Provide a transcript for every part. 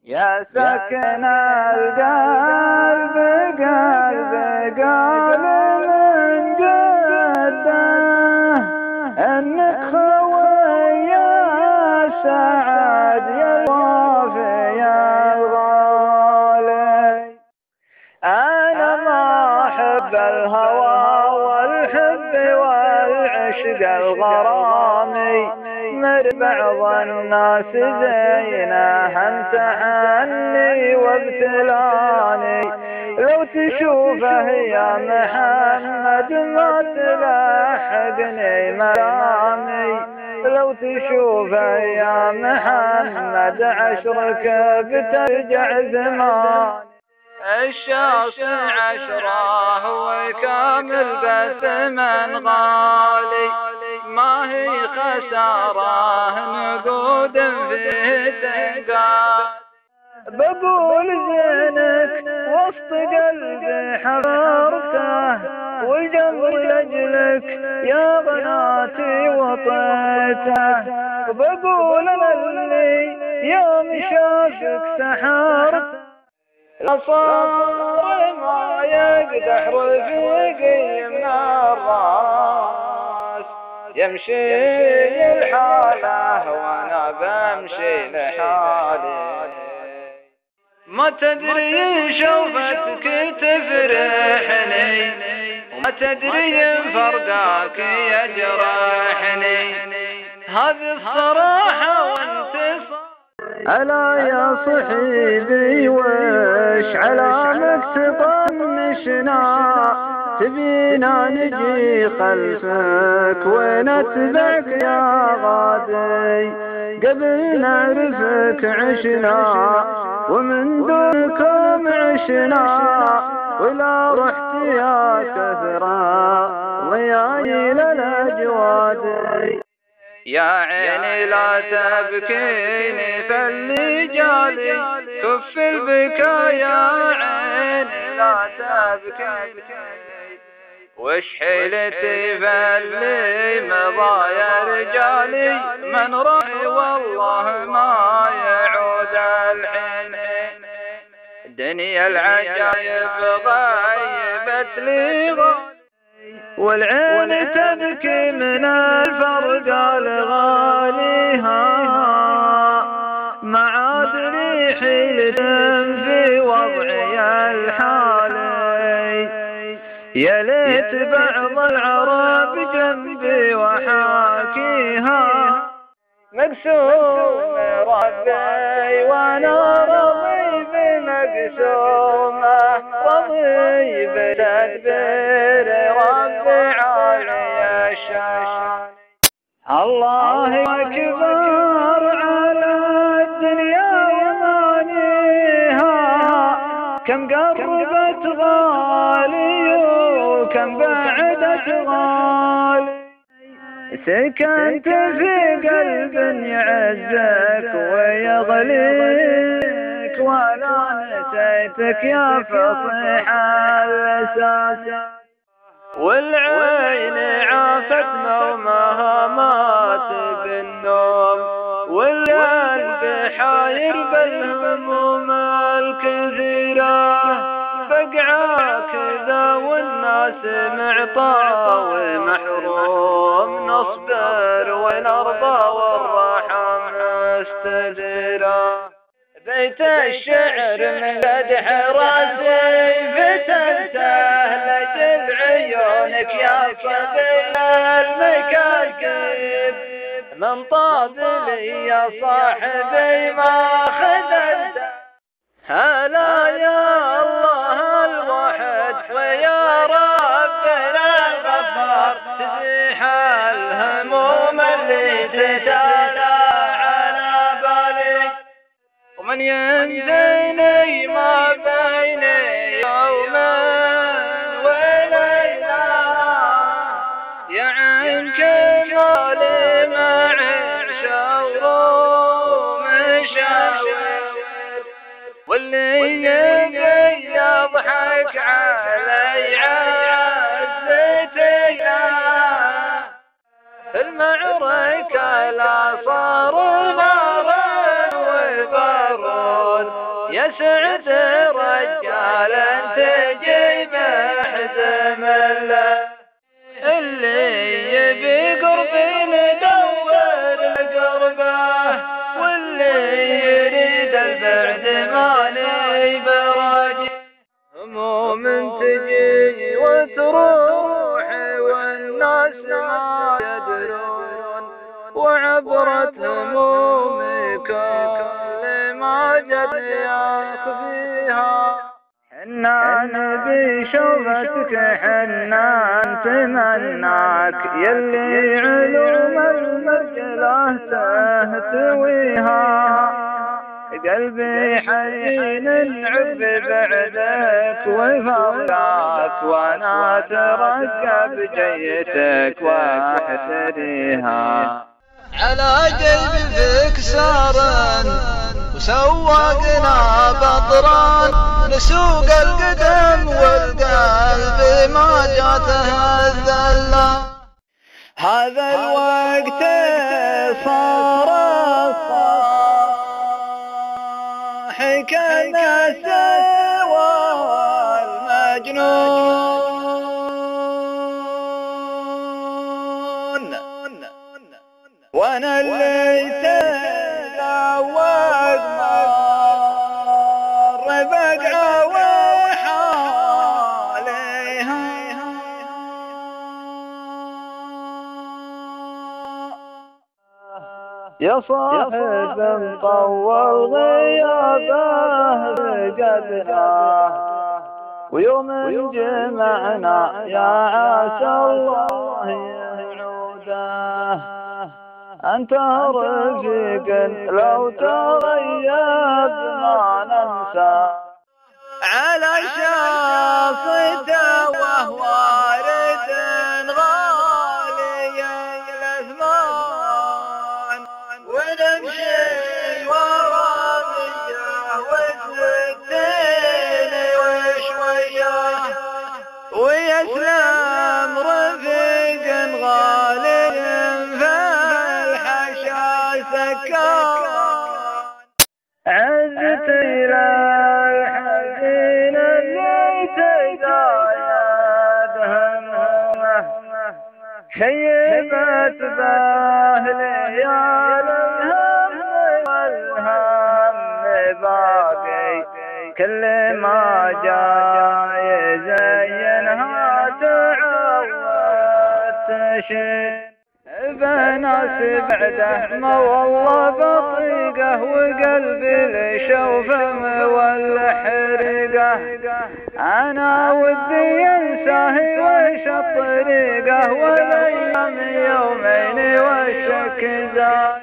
يا سكن القلب قلب قال من جده انك خويا سعد يا الوافي يا الغالي. انا ما احب الهوى والحب والعشق الغرامي مر بعض الناس زينه امتحني وابتلاني. لو تشوفه يا محمد ما تلحقني مرامي. لو تشوفه يا محمد عشرك بترجع زمان. الشخص عشرة وكامل بس من غالي ما هي خسارة نقود في تنقال. بقول زينك وسط قلبي حفرته والجمر لجلك يا بناتي وطيته. بقول للي يوم شافك سحرت صار ما يقدح رفيقي من الراس. يمشي الحاله وانا بمشي لحالي. ما تدري شوفتك تفرحني وما تدري فرقاك يجرحني. هذه الصراحه وانتصار. ألا يا صحيبي وش علامك تطنشنا تبينا نجي خلفك ونتبعك يا غادي. قبل نعرفك عشنا ومن دونكم عشنا ولا رحت يا كثرة ضيايل الأجوادي. يا عيني لا تبكيني فاللي جالي كف البكا يا عيني لا تبكيني. وش حيلتي فاللي مضى يا رجالي من رأي والله ما يعود الحين. دنيا العجايب غيبت لي والعين تبكي من الفرق الغالي. ما عاد لي حيلة في وضعي الحالي. يا ليت بعض العرب جنبي وحاكيها. مقسوم ربي وانا رضي بمقسومه رضي بتدبير ربي عالي الشان. الله اكبر على الدنيا ومانيها كم قربت غالي وكم بعدت غالي. سكنت في قلب يعزك ويغليك ولا نسيتك يا فصيح اللسان. والعين عافت نومها مات بالنوم والقلب حاير بالهموم الكثيرة. فقعة كذا والناس معطى ومحروم نصبر ونرضى والرحم مستديرة. بيت الشعر من قدح راسي فتنته لجل عيونك يا صبي المكاكب. من طابلي يا صاحبي ما خذلته. هلا يا الله الوحد ويا ربنا الغفار تزيح الهموم اللي تتالى على بالي. ومن ينزلني ما بيني يوما وليلة يا عين كمالي مع شوروم شاور. واللي يبي يضحك علي عزتي المعركة لا صار نار وبارود. سعد رجال تجيب حزم الله اللي يبي قرب ندور قربه واللي يريد البعد ما لي براجي هموم تجي وتروح والناس ما يدرون وعبرة همومي كل ما جد يخفيها حنان بشوفتك حنان تمناك يلي علوم المرجلة تهتويها قلبي حزين عب بعدك وفضلك وانا اترقب جيتك واحتريها على قلبي فيك سارن وسواقنا بطران نسوق القدم والقلب ما جاته الذلة هذا الوقت صار الصاحي كالناس والمجنون وانا اللي تزوج مر بقعه وحاليها يا صاحب مطول غيابه بقدره ويوم جمعنا يا عسى الله يعوده أنت رفيق لو تغيب ما ننسى على شاصته وهو رد غالي الأثمان ونمشي وراميه والستين وشويه ويسلم رفيق غالي عزت إلى الحزين اللي تزايد همه شيبت به ليال الهم والهم باقي كل ما جاء يزينها تعود تشيد بناس بعده ما والله بطيقه وقلبي لشوف والحرقه انا ودي انساه وش الطريقه والايام يومين والشك زاد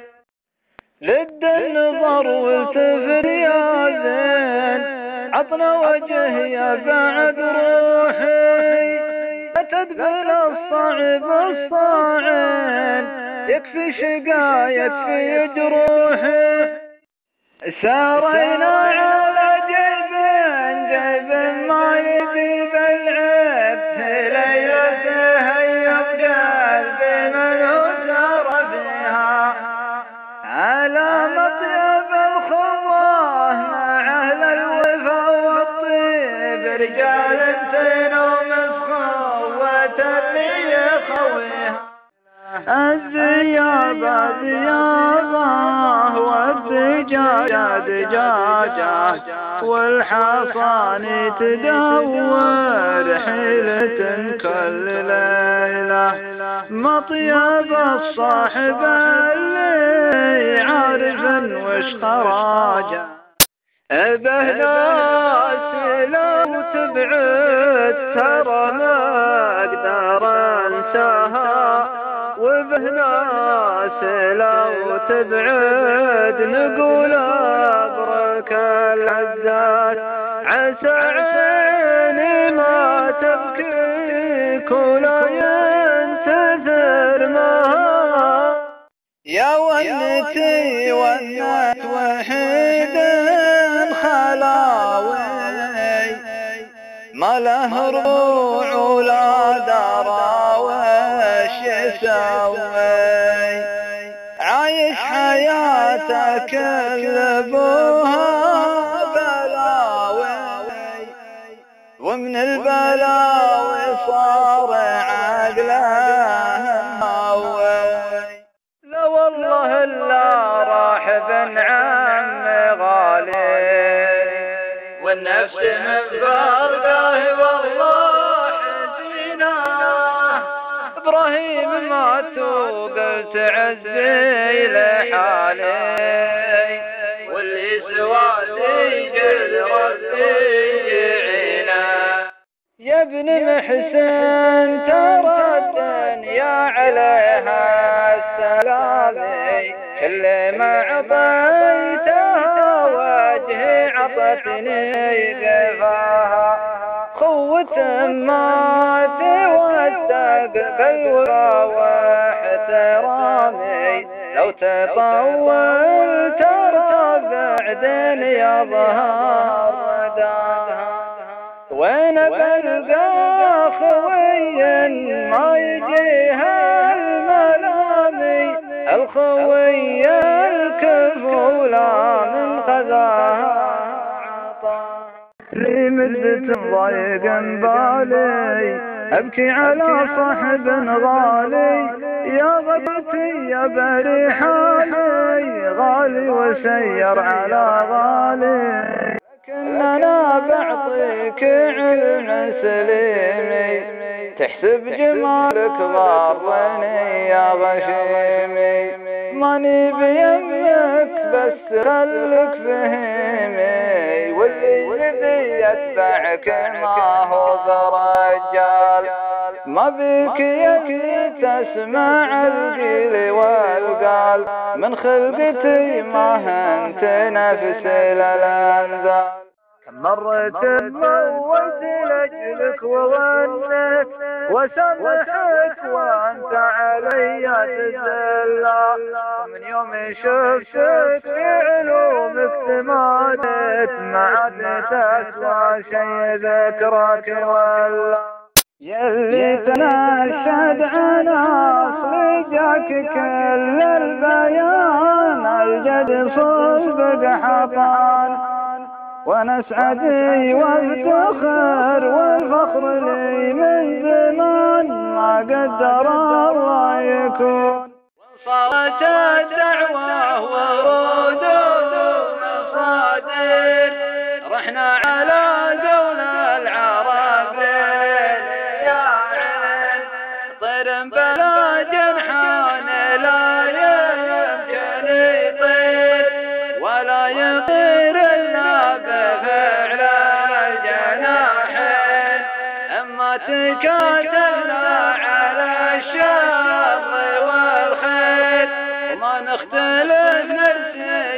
لد النظر والتفت يا زين عطنا وجه يا بعد روحي تدبل الصعب الصاعد يكفي شقا يكفي جروحي سارينا على جيب ما يجيب العيب ليلة هيب قلبي منه سار فيها على مطيب الخواه مع اهل الوفا والطيب رجال تنوم الزيابة زيابة والدجاجة دجاجة والحصان تدور حيلة كل ليلة مطيب الصاحب اللي عارف وش خراجه به ناس لو تبعد ترى ما اقدر انساها وبه ناس لو تبعد نقول ابرك العزات عسى عيني ما تبكيك ولا ينتثر معها يا ونتي ونت وحيد خلاوي ما له ربوع ولا درى وش يسوي عايش حياته كل ابوها بلا ومن البلاوي صار عقله مهوي. لا والله إلا راح ابن عم غالي والنفس من فرقه والله حزينه. إبراهيم مات وقلت عزي لحالي واللي سواتي قل ربي يعينه. يا ابن محسن ترى الدنيا عليها السلامي كل ما عطيتها وجهي عطتني قفاها. خوة ما تستقبل واحترامي لو تطول ترتفع دنيا ظهر داها. وين بلقى خوي ما يجيها الملامي الخوي الكفولا من خذاها عطا. لي مدة ضيق بالي أبكي على صاحب غالي يا غبتي يا بريحاني غالي وسير على غالي. لكن أنا بعطيك علم سليمي تحسب جمالك ضارني يا غشيمي. ماني بيمك بس خلك فهيمي واللي يبي يتبعك ما هو برجال. ما بك يكفي تسمع القيل والقال من خلقتي ما هنت نفس الأنزال. مرت موت لأجلك وغنيت وسبحك وأنت علي تزلى. من يوم شفتك في علومك تمادت ما عاد تسوى شي ذكرك ولا. يلي تنشد على أصلي جاك كل البيان الجد صلبك حطان. وانا سعدي وافتخر والفخر لي من زمان ما قدر الله يكون. وصارت الدعوة ورود ومصادر رحنا على قول العرب يا عين طير بلا جنحان لا يمكن يطير ولا يطير تكاتلنا على الشر والخير وما نختلف نرسل